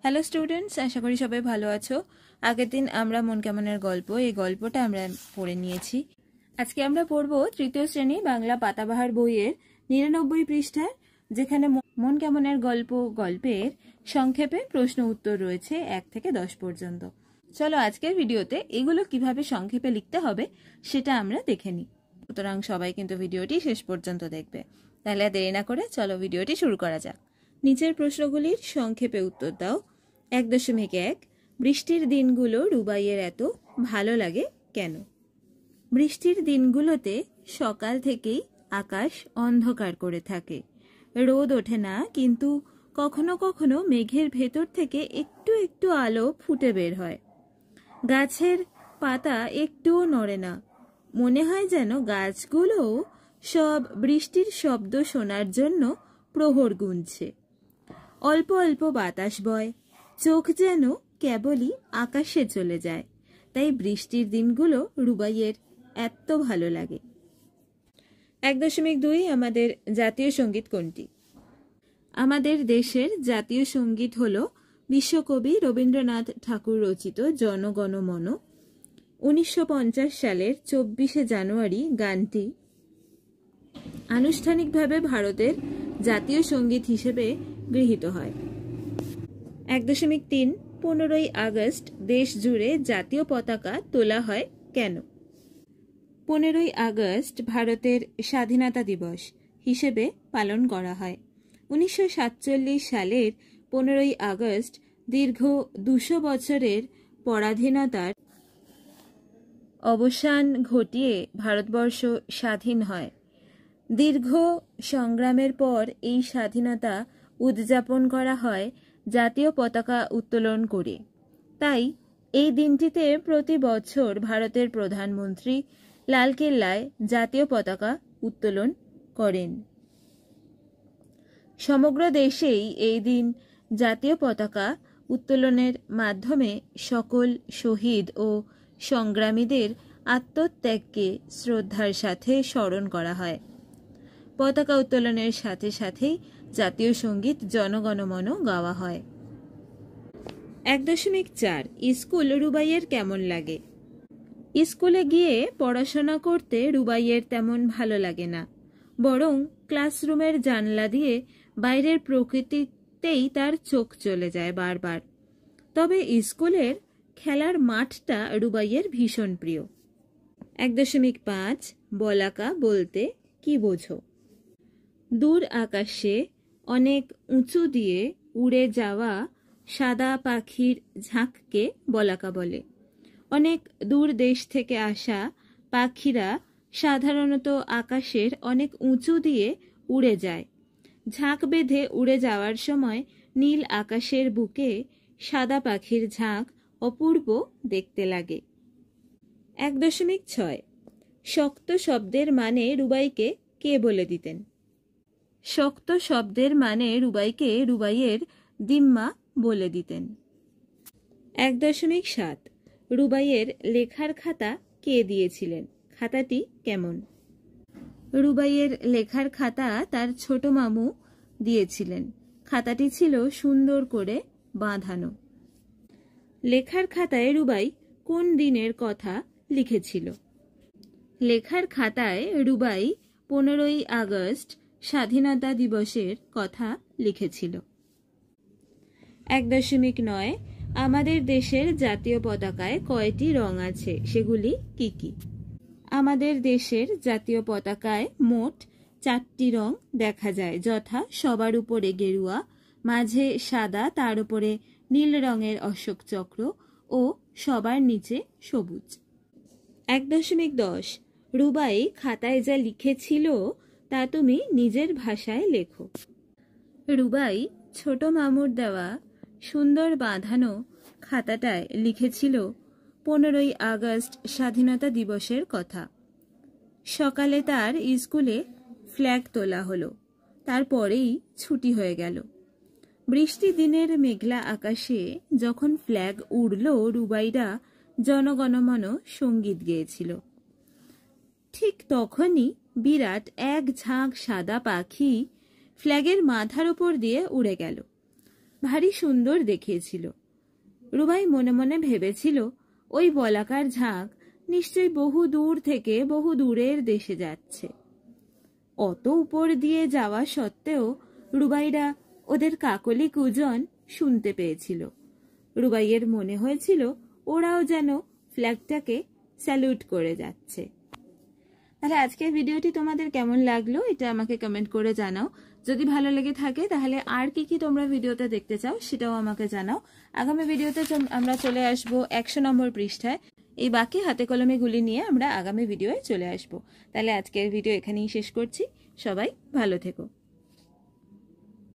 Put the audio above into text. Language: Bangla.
হ্যালো স্টুডেন্টস, আশা করি সবাই ভালো আছো। আগের দিন আমরা মন কেমনের গল্প, এই গল্পটা আমরা পড়ে নিয়েছি। আজকে আমরা পড়ব তৃতীয় শ্রেণী বাংলা পাতাবাহার বইয়ের 99 পৃষ্ঠার, যেখানে মন কেমনের গল্পের সংক্ষেপে প্রশ্ন উত্তর রয়েছে 1 থেকে 10 পর্যন্ত। চলো আজকের ভিডিওতে এগুলো কিভাবে সংক্ষেপে লিখতে হবে সেটা আমরা দেখে নিই। সুতরাং সবাই কিন্তু ভিডিওটি শেষ পর্যন্ত দেখবে। তাহলে দেরি না করে চলো ভিডিওটি শুরু করা যাক। নিচের প্রশ্নগুলির সংক্ষেপে উত্তর দাও। 1.1 বৃষ্টির দিনগুলো রুবাইয়ের এত ভালো লাগে কেন? বৃষ্টির দিনগুলোতে সকাল থেকেই আকাশ অন্ধকার করে থাকে। রোদ ওঠে না, কিন্তু কখনো কখনো মেঘের ভেতর থেকে একটু একটু আলো ফুটে বের হয়। গাছের পাতা একটুও নড়ে না, মনে হয় যেন গাছগুলো সব বৃষ্টির শব্দ শোনার জন্য প্রহর গুনছে। অল্প অল্প বাতাস বয়, চোখ যেন কেবলই আকাশে চলে যায়। তাই বৃষ্টির দিনগুলো রুবাইয়ের এত ভালো লাগে। 1.2 আমাদের জাতীয় সঙ্গীত কোনটি? আমাদের দেশের জাতীয় সঙ্গীত হল বিশ্বকবি রবীন্দ্রনাথ ঠাকুর রচিত জনগণ মন। 1950 সালের 24শে জানুয়ারি গানটি আনুষ্ঠানিকভাবে ভারতের জাতীয় সঙ্গীত হিসেবে গৃহীত হয়। 1.3 15ই আগস্ট দেশ জুড়ে জাতীয় পতাকা তোলা হয় কেন? 15ই আগস্ট ভারতের স্বাধীনতা দিবস হিসেবে পালন করা হয়। 1947 সালের 15ই আগস্ট দীর্ঘ 200 বছরের পরাধীনতার অবসান ঘটিয়ে ভারতবর্ষ স্বাধীন হয়। দীর্ঘ সংগ্রামের পর এই স্বাধীনতা উদযাপন করা হয় জাতীয় পতাকা উত্তোলন করে। তাই এই দিনটিতে প্রতি বছর ভারতের প্রধানমন্ত্রী লালকেল্লায় জাতীয় পতাকা উত্তোলন করেন। সমগ্র দেশেই এই দিন জাতীয় পতাকা উত্তোলনের মাধ্যমে সকল শহীদ ও সংগ্রামীদের আত্মত্যাগকে শ্রদ্ধার সাথে স্মরণ করা হয়। পতাকা উত্তোলনের সাথে সাথেই জাতীয় সঙ্গীত জনগণ মন গাওয়া হয়। 1.4 স্কুল রুবাইয়ের কেমন লাগে? স্কুলে গিয়ে পড়াশোনা করতে রুবাইয়ের তেমন ভালো লাগে না, বরং ক্লাসরুমের জানলা দিয়ে বাইরের প্রকৃতিতেই তার চোখ চলে যায় বারবার। তবে স্কুলের খেলার মাঠটা রুবাইয়ের ভীষণ প্রিয়। 1.5 বলাকা বলতে কি বোঝো? দূর আকাশে অনেক উঁচু দিয়ে উড়ে যাওয়া সাদা পাখির ঝাঁককে বলাকা বলে। অনেক দূর দেশ থেকে আসা পাখিরা সাধারণত আকাশের অনেক উঁচু দিয়ে উড়ে যায়। ঝাঁক বেঁধে উড়ে যাওয়ার সময় নীল আকাশের বুকে সাদা পাখির ঝাঁক অপূর্ব দেখতে লাগে। 1.6 শক্ত শব্দের মানে রুবাইকে কে বলে দিতেন? শক্ত শব্দের মানে রুবাইকে রুবাইয়ের দিম্মা বলে দিতেন। 1.7 রুবাইয়ের লেখার খাতা কে দিয়েছিলেন? খাতাটি কেমন? রুবাইয়ের লেখার খাতা তার ছোট মামু দিয়েছিলেন। খাতাটি ছিল সুন্দর করে বাঁধানো। লেখার খাতায় রুবাই কোন দিনের কথা লিখেছিল? লেখার খাতায় রুবাই 15ই আগস্ট স্বাধীনতা দিবসের কথা লিখেছিল। 1.9 আমাদের দেশের জাতীয় পতাকায় কয়টি রং আছে, সেগুলি কি কি? আমাদের দেশের জাতীয় পতাকায় মোট 4টি রং দেখা যায়, যথা সবার উপরে গেরুয়া, মাঝে সাদা, তার উপরে নীল রঙের অশোক চক্র ও সবার নিচে সবুজ। 1.10 রুবাই খাতায় যা লিখেছিল তা তুমি নিজের ভাষায় লেখো। রুবাই ছোট মামুর দেওয়া সুন্দর বাঁধানো খাতাটায় লিখেছিল 15ই আগস্ট স্বাধীনতা দিবসের কথা। সকালে তার স্কুলে ফ্ল্যাগ তোলা হলো, তারপরেই ছুটি হয়ে গেল। বৃষ্টি দিনের মেঘলা আকাশে যখন ফ্ল্যাগ উড়ল, রুবাইরা জনগণমন সঙ্গীত গেয়েছিল। ঠিক তখনই বিরাট এক ঝাঁক সাদা পাখি ফ্ল্যাগের মাথার উপর দিয়ে উড়ে গেল। ভারী সুন্দর দেখিয়েছিল। রুবাই মনে মনে ভেবেছিল ওই বলাকার ঝাঁক নিশ্চয়ই বহু দূর থেকে বহু দূরের দেশে যাচ্ছে। অত উপর দিয়ে যাওয়া সত্ত্বেও রুবাইরা ওদের কাকলি কুজন শুনতে পেয়েছিল। রুবাইয়ের মনে হয়েছিল ওরাও যেন ফ্ল্যাগটাকে স্যালুট করে যাচ্ছে। তাহলে আজকের ভিডিওটি তোমাদের কেমন লাগলো এটা আমাকে কমেন্ট করে জানাও। যদি ভালো লেগে থাকে তাহলে আর কি তোমরা ভিডিওতে দেখতে চাও সেটাও আমাকে জানাও। আগামী ভিডিওতে আমরা চলে আসব 100 নম্বর পৃষ্ঠায়। এই বাকি হাতে কলমে গুলি নিয়ে আমরা আগামী ভিডিওয়ে চলে আসব। তাহলে আজকের ভিডিও এখানেই শেষ করছি। সবাই ভালো থেকো।